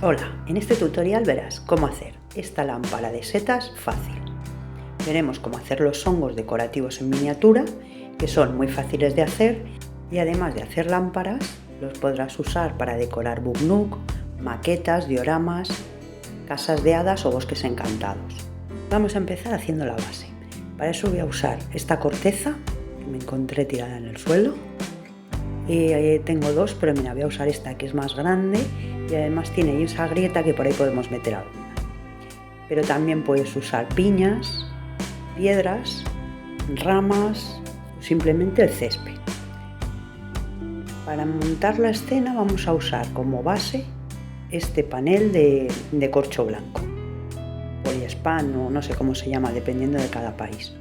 Hola, en este tutorial verás cómo hacer esta lámpara de setas fácil. Veremos cómo hacer los hongos decorativos en miniatura, que son muy fáciles de hacer, y además de hacer lámparas, los podrás usar para decorar Book Nook, maquetas, dioramas, casas de hadas o bosques encantados. Vamos a empezar haciendo la base. Para eso voy a usar esta corteza que me encontré tirada en el suelo. Tengo dos, pero mira, voy a usar esta que es más grande y además tiene esa grieta que por ahí podemos meter alguna. Pero también puedes usar piñas, piedras, ramas o simplemente el césped. Para montar la escena vamos a usar como base este panel de corcho blanco, poliespan o no sé cómo se llama dependiendo de cada país.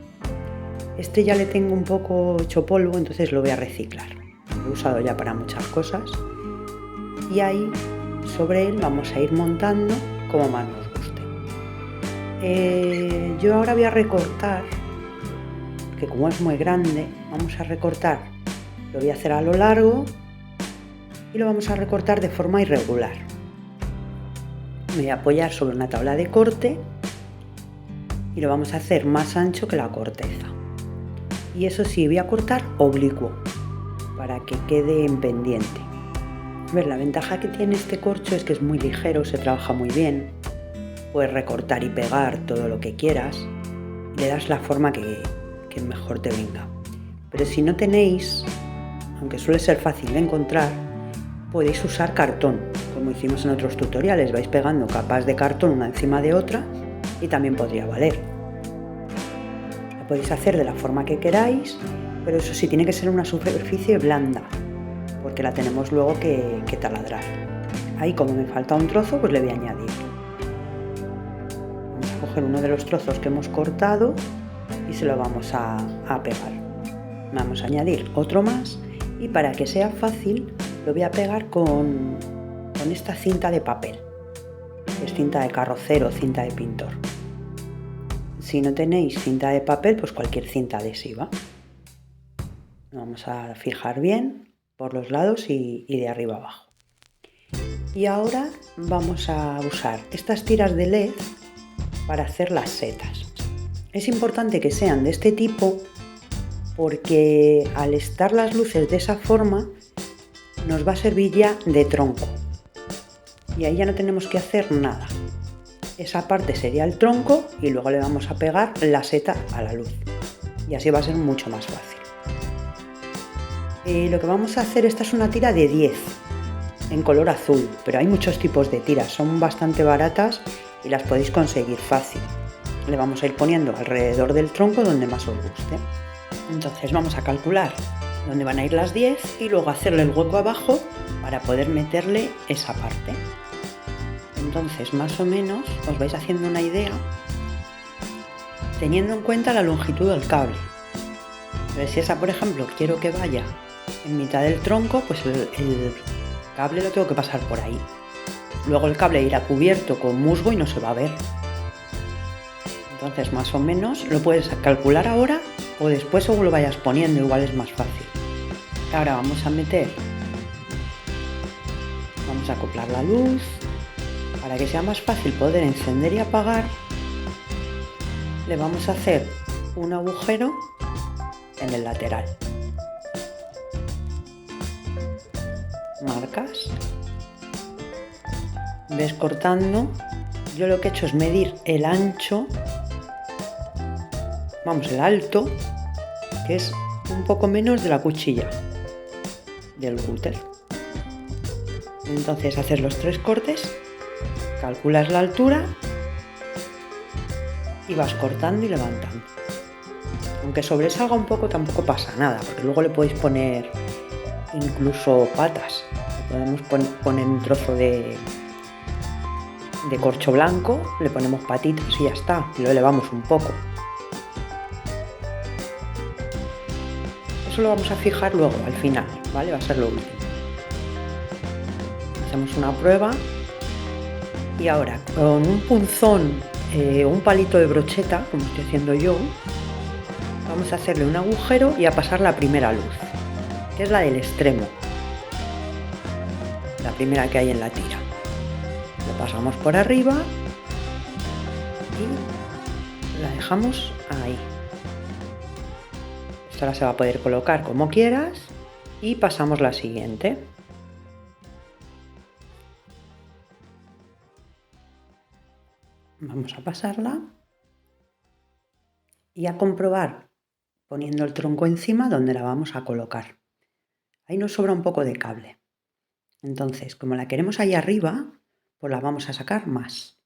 Este ya le tengo un poco hecho polvo, entonces lo voy a reciclar. Lo he usado ya para muchas cosas y ahí sobre él vamos a ir montando como más nos guste. Yo ahora voy a recortar, que como es muy grande, vamos a recortar, lo voy a hacer a lo largo y lo vamos a recortar de forma irregular. Me voy a apoyar sobre una tabla de corte y lo vamos a hacer más ancho que la corteza. Y eso sí, voy a cortar oblicuo para que quede en pendiente. La ventaja que tiene este corcho es que es muy ligero, se trabaja muy bien. Puedes recortar y pegar todo lo que quieras y le das la forma que mejor te venga. Pero si no tenéis, aunque suele ser fácil de encontrar, podéis usar cartón, como hicimos en otros tutoriales. Vais pegando capas de cartón una encima de otra y también podría valer. La podéis hacer de la forma que queráis, pero eso sí, tiene que ser una superficie blanda, porque la tenemos luego que taladrar. Ahí, como me falta un trozo, pues le voy a añadir. Vamos a coger uno de los trozos que hemos cortado y se lo vamos a pegar. Vamos a añadir otro más y para que sea fácil lo voy a pegar con esta cinta de papel. Es cinta de carrocero, cinta de pintor. Si no tenéis cinta de papel, pues cualquier cinta adhesiva. Vamos a fijar bien por los lados y de arriba abajo. Y ahora vamos a usar estas tiras de LED para hacer las setas. Es importante que sean de este tipo porque al estar las luces de esa forma nos va a servir ya de tronco. Y ahí ya no tenemos que hacer nada. Esa parte sería el tronco y luego le vamos a pegar la seta a la luz. Y así va a ser mucho más fácil. Lo que vamos a hacer, esta es una tira de 10 en color azul, pero hay muchos tipos de tiras, son bastante baratas y las podéis conseguir fácil. Le vamos a ir poniendo alrededor del tronco donde más os guste. Entonces vamos a calcular dónde van a ir las 10 y luego hacerle el hueco abajo para poder meterle esa parte. Entonces más o menos os vais haciendo una idea teniendo en cuenta la longitud del cable. Pero si esa, por ejemplo, quiero que vaya en mitad del tronco, pues el cable lo tengo que pasar por ahí. Luego el cable irá cubierto con musgo y no se va a ver. Entonces más o menos lo puedes calcular ahora o después según lo vayas poniendo, igual es más fácil. Ahora vamos a acoplar la luz para que sea más fácil poder encender y apagar. Le vamos a hacer un agujero en el lateral. Marcas, ves cortando. Yo lo que he hecho es medir el ancho, el alto, que es un poco menos de la cuchilla del cúter. Entonces haces los 3 cortes, calculas la altura y vas cortando y levantando. Aunque sobresalga un poco tampoco pasa nada, porque luego le podéis poner incluso patas. Podemos poner un trozo de corcho blanco, le ponemos patitas y ya está, y lo elevamos un poco. Eso lo vamos a fijar luego, al final, ¿vale? Va a ser lo último. Hacemos una prueba y ahora con un punzón o un palito de brocheta, como estoy haciendo yo, vamos a hacerle un agujero y a pasar la primera luz, que es la del extremo, la primera que hay en la tira. pasamos por arriba y la dejamos ahí. Esta ahora se va a poder colocar como quieras y pasamos la siguiente. Vamos a pasarla y a comprobar poniendo el tronco encima donde la vamos a colocar. Ahí nos sobra un poco de cable. Entonces, como la queremos ahí arriba, pues la vamos a sacar más.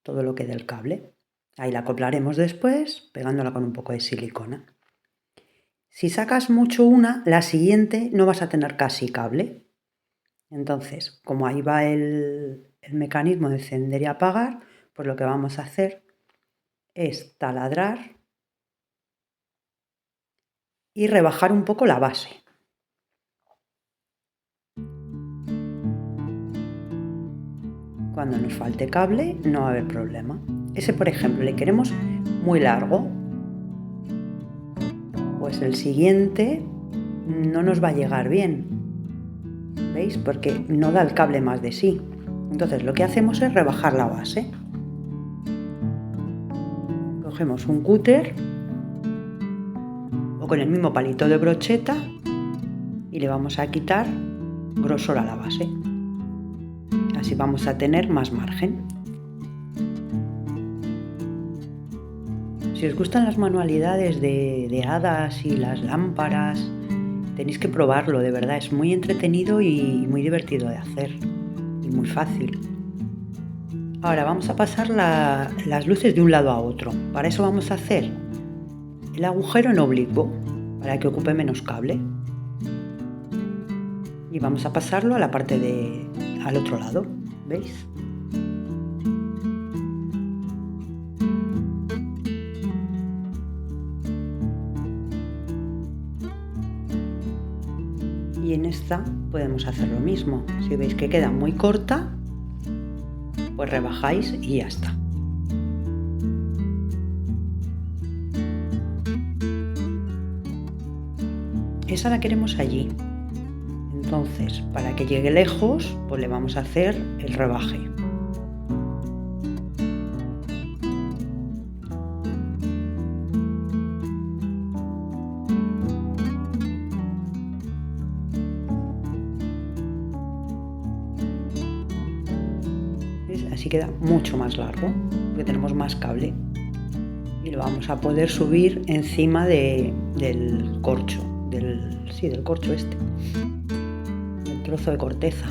Todo lo que dé el cable. Ahí la acoplaremos después, pegándola con un poco de silicona. Si sacas mucho una, la siguiente no vas a tener casi cable. Entonces, como ahí va el mecanismo de encender y apagar, pues lo que vamos a hacer es taladrar y rebajar un poco la base. Cuando nos falte cable no va a haber problema. Ese, por ejemplo, le queremos muy largo, pues el siguiente no nos va a llegar bien. ¿Veis? Porque no da el cable más de sí. Entonces lo que hacemos es rebajar la base. Cogemos un cúter o con el mismo palito de brocheta y le vamos a quitar grosor a la base. Así vamos a tener más margen. Si os gustan las manualidades de hadas y las lámparas, tenéis que probarlo, de verdad, es muy entretenido y muy divertido de hacer y muy fácil. Ahora vamos a pasar las luces de un lado a otro. Para eso vamos a hacer el agujero en oblicuo, para que ocupe menos cable. Y vamos a pasarlo a la parte al otro lado, ¿veis? Y en esta podemos hacer lo mismo. Si veis que queda muy corta, pues rebajáis y ya está. Esa la queremos allí. Entonces, para que llegue lejos, pues le vamos a hacer el rebaje. Así queda mucho más largo, porque tenemos más cable. Y lo vamos a poder subir encima del corcho, del corcho este, del trozo de corteza.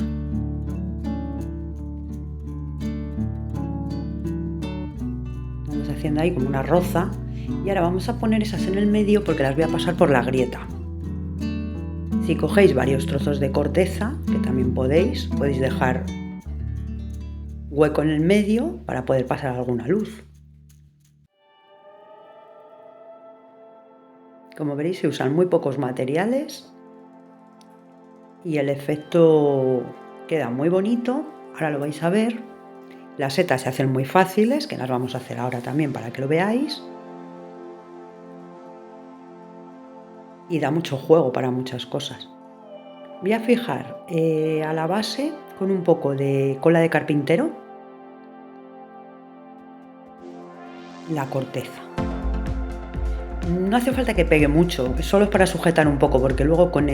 Vamos haciendo ahí como una roza y ahora vamos a poner esas en el medio porque las voy a pasar por la grieta. Si cogéis varios trozos de corteza, que también podéis dejar hueco en el medio para poder pasar alguna luz. Como veréis, se usan muy pocos materiales y el efecto queda muy bonito. Ahora lo vais a ver. Las setas se hacen muy fáciles, que las vamos a hacer ahora también para que lo veáis. Y da mucho juego para muchas cosas. Voy a fijar a la base con un poco de cola de carpintero la corteza. No hace falta que pegue mucho, solo es para sujetar un poco, porque luego con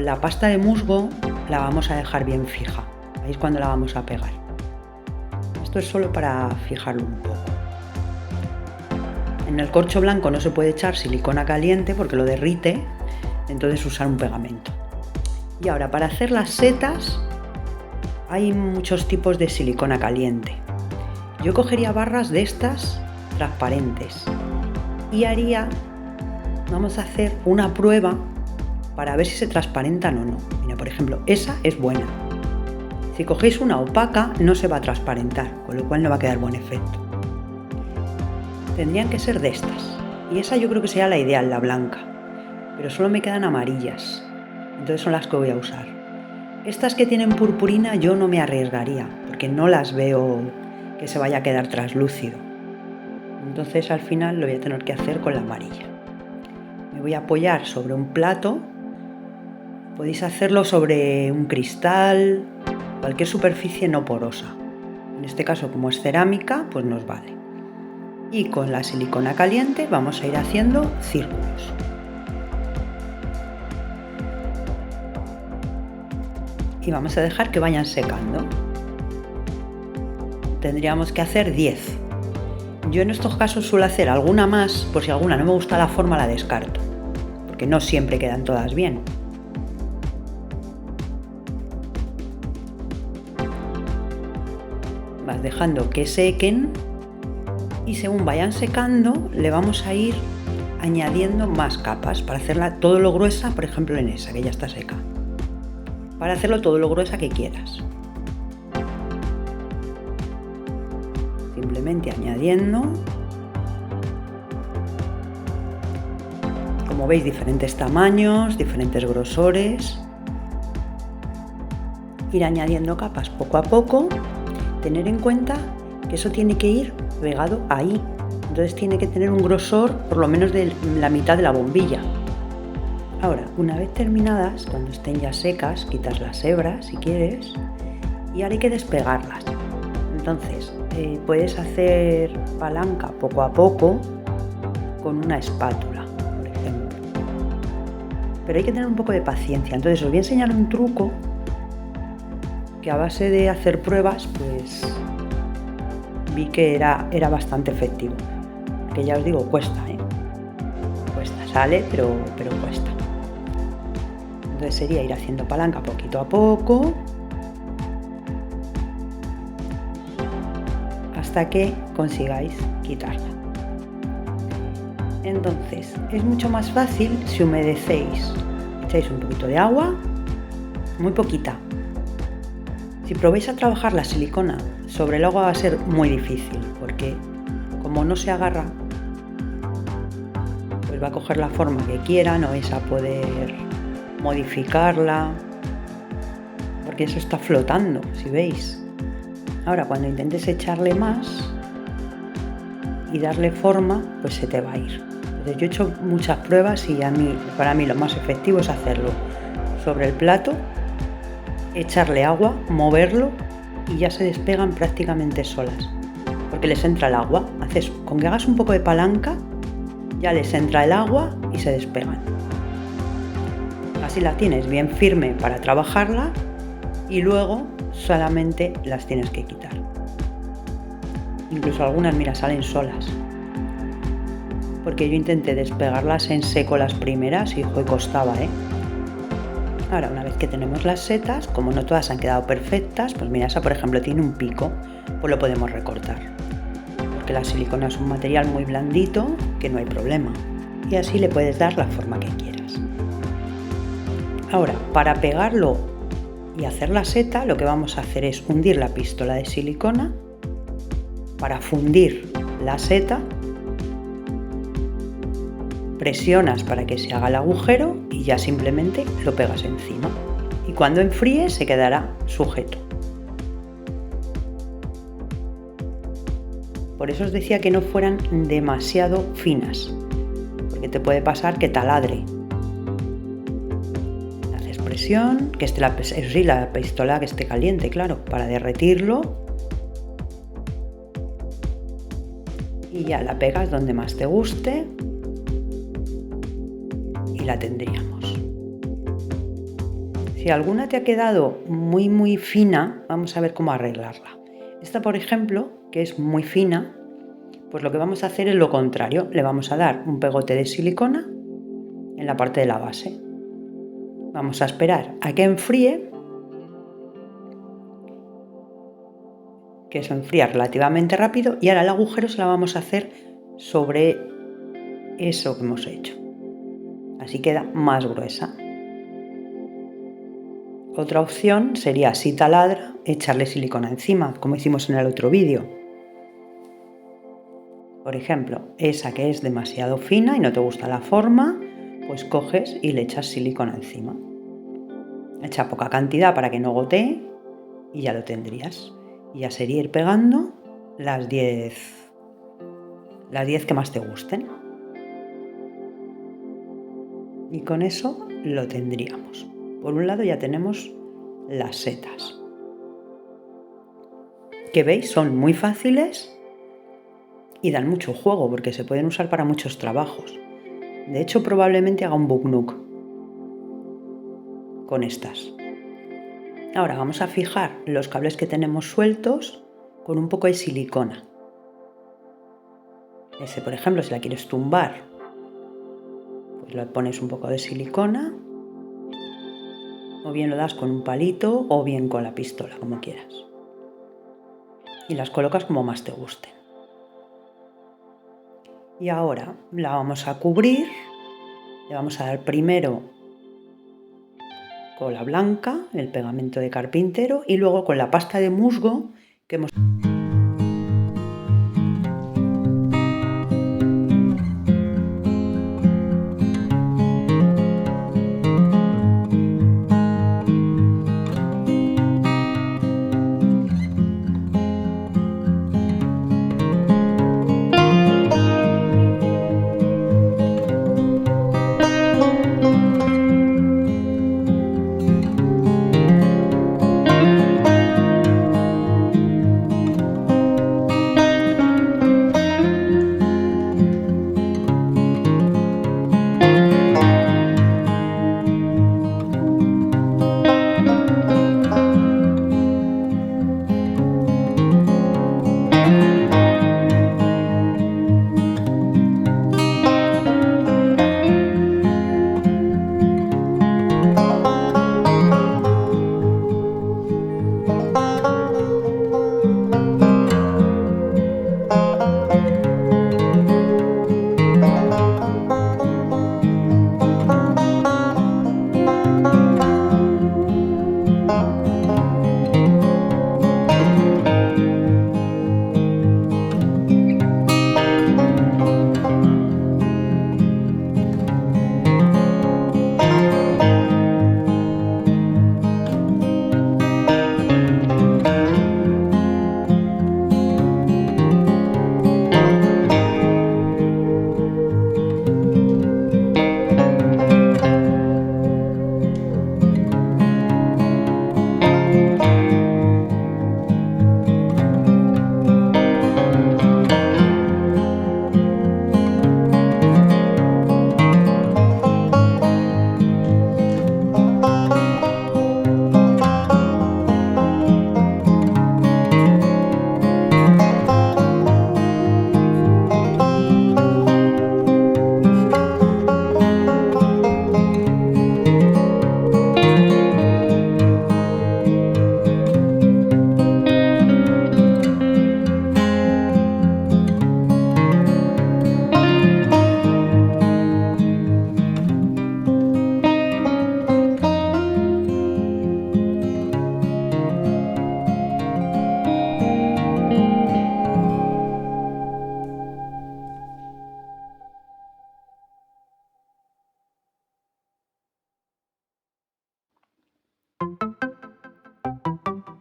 la pasta de musgo la vamos a dejar bien fija. ¿Veis cuando la vamos a pegar? Esto es solo para fijarlo un poco. En el corcho blanco no se puede echar silicona caliente porque lo derrite, entonces usar un pegamento. Y ahora para hacer las setas hay muchos tipos de silicona caliente. Yo cogería barras de estas transparentes y vamos a hacer una prueba para ver si se transparentan o no. Mira, por ejemplo, esa es buena. Si cogéis una opaca no se va a transparentar, con lo cual no va a quedar buen efecto. Tendrían que ser de estas. Y esa yo creo que sería la ideal, la blanca. Pero solo me quedan amarillas. Entonces son las que voy a usar. Estas que tienen purpurina yo no me arriesgaría, porque no las veo que se vaya a quedar translúcido. Entonces al final lo voy a tener que hacer con la amarilla. Me voy a apoyar sobre un plato. Podéis hacerlo sobre un cristal cualquier superficie no porosa. En este caso, como es cerámica, pues nos vale. Y con la silicona caliente vamos a ir haciendo círculos. Y vamos a dejar que vayan secando. Tendríamos que hacer 10. Yo en estos casos suelo hacer alguna más, por si alguna no me gusta la forma la descarto, porque no siempre quedan todas bien. Vas dejando que sequen y según vayan secando le vamos a ir añadiendo más capas para hacerla todo lo gruesa, por ejemplo en esa que ya está seca. Para hacerlo todo lo gruesa que quieras. Simplemente añadiendo, como veis, diferentes tamaños, diferentes grosores. Ir añadiendo capas poco a poco. Tener en cuenta que eso tiene que ir pegado ahí. Entonces tiene que tener un grosor por lo menos de la mitad de la bombilla. Ahora, una vez terminadas, cuando estén ya secas, quitas las hebras si quieres y ahora hay que despegarlas. Entonces, puedes hacer palanca poco a poco con una espátula, por ejemplo. Pero hay que tener un poco de paciencia. Entonces, os voy a enseñar un truco que a base de hacer pruebas, pues vi que era bastante efectivo. Que ya os digo, cuesta, Cuesta, sale, pero cuesta. Entonces sería ir haciendo palanca poquito a poco hasta que consigáis quitarla. Entonces es mucho más fácil si humedecéis. Echáis un poquito de agua, muy poquita. Si probáis a trabajar la silicona sobre el agua va a ser muy difícil porque como no se agarra, pues va a coger la forma que quiera, no vais a poder modificarla porque eso está flotando, si veis. Ahora cuando intentes echarle más y darle forma, pues se te va a ir. Entonces, yo he hecho muchas pruebas y para mí lo más efectivo es hacerlo sobre el plato, echarle agua, moverlo y ya se despegan prácticamente solas porque les entra el agua. Con que hagas un poco de palanca ya les entra el agua y se despegan. Así la tienes bien firme para trabajarla y luego solamente las tienes que quitar. Incluso algunas, mira, salen solas. Porque yo intenté despegarlas en seco las primeras y costaba, Ahora, una vez que tenemos las setas, como no todas han quedado perfectas, pues mira, esa por ejemplo tiene un pico, pues lo podemos recortar. Porque la silicona es un material muy blandito que no hay problema. Y así le puedes dar la forma que quieras. Ahora, para pegarlo y hacer la seta, lo que vamos a hacer es hundir la pistola de silicona para fundir la seta. Presionas para que se haga el agujero y ya simplemente lo pegas encima. Y cuando enfríe se quedará sujeto. Por eso os decía que no fueran demasiado finas, porque te puede pasar que taladre. Haces presión, que esté la pistola que esté caliente, claro, para derretirlo. Y ya la pegas donde más te guste. Y la tendríamos. Si alguna te ha quedado muy fina, vamos a ver cómo arreglarla. Esta, por ejemplo, que es muy fina, pues lo que vamos a hacer es lo contrario. Le vamos a dar un pegote de silicona en la parte de la base. Vamos a esperar a que enfríe, que eso enfría relativamente rápido, y ahora el agujero se la vamos a hacer sobre eso que hemos hecho. Así queda más gruesa. Otra opción sería, si taladra, echarle silicona encima, como hicimos en el otro vídeo. Por ejemplo, esa que es demasiado fina y no te gusta la forma, pues coges y le echas silicona encima. Echa poca cantidad para que no gotee y ya lo tendrías. Y ya sería ir pegando las 10 que más te gusten. Y con eso lo tendríamos. Por un lado ya tenemos las setas. que veis son muy fáciles y dan mucho juego porque se pueden usar para muchos trabajos. De hecho, probablemente haga un book nook con estas. Ahora vamos a fijar los cables que tenemos sueltos con un poco de silicona. Ese, por ejemplo, si la quieres tumbar, pues le pones un poco de silicona, o bien lo das con un palito o bien con la pistola, como quieras. Y las colocas como más te gusten. Y ahora la vamos a cubrir, le vamos a dar primero cola blanca, el pegamento de carpintero, y luego con la pasta de musgo que hemos...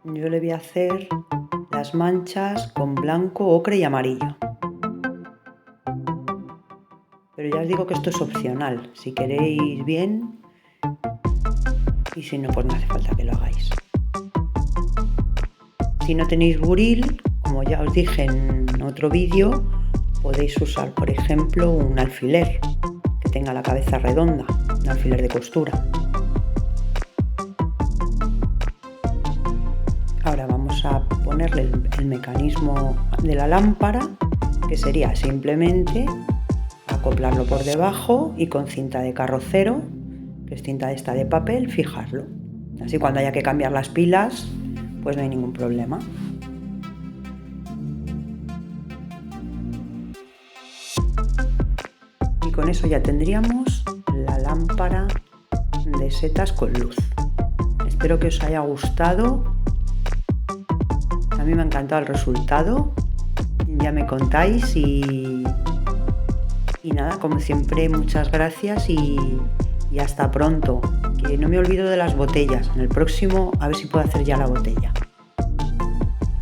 Yo le voy a hacer las manchas con blanco, ocre y amarillo. Pero ya os digo que esto es opcional. Si queréis bien, y si no, pues no hace falta que lo hagáis. Si no tenéis buril, como ya os dije en otro vídeo, podéis usar, por ejemplo, un alfiler que tenga la cabeza redonda, un alfiler de costura. Ahora vamos a ponerle el mecanismo de la lámpara, que sería simplemente acoplarlo por debajo y con cinta de carrocero, que es cinta esta de papel, fijarlo. Así cuando haya que cambiar las pilas, pues no hay ningún problema. Y con eso ya tendríamos la lámpara de setas con luz. Espero que os haya gustado. A mí me ha encantado el resultado. Ya me contáis y nada, como siempre, muchas gracias y hasta pronto. Que no me olvido de las botellas. En el próximo a ver si puedo hacer ya la botella.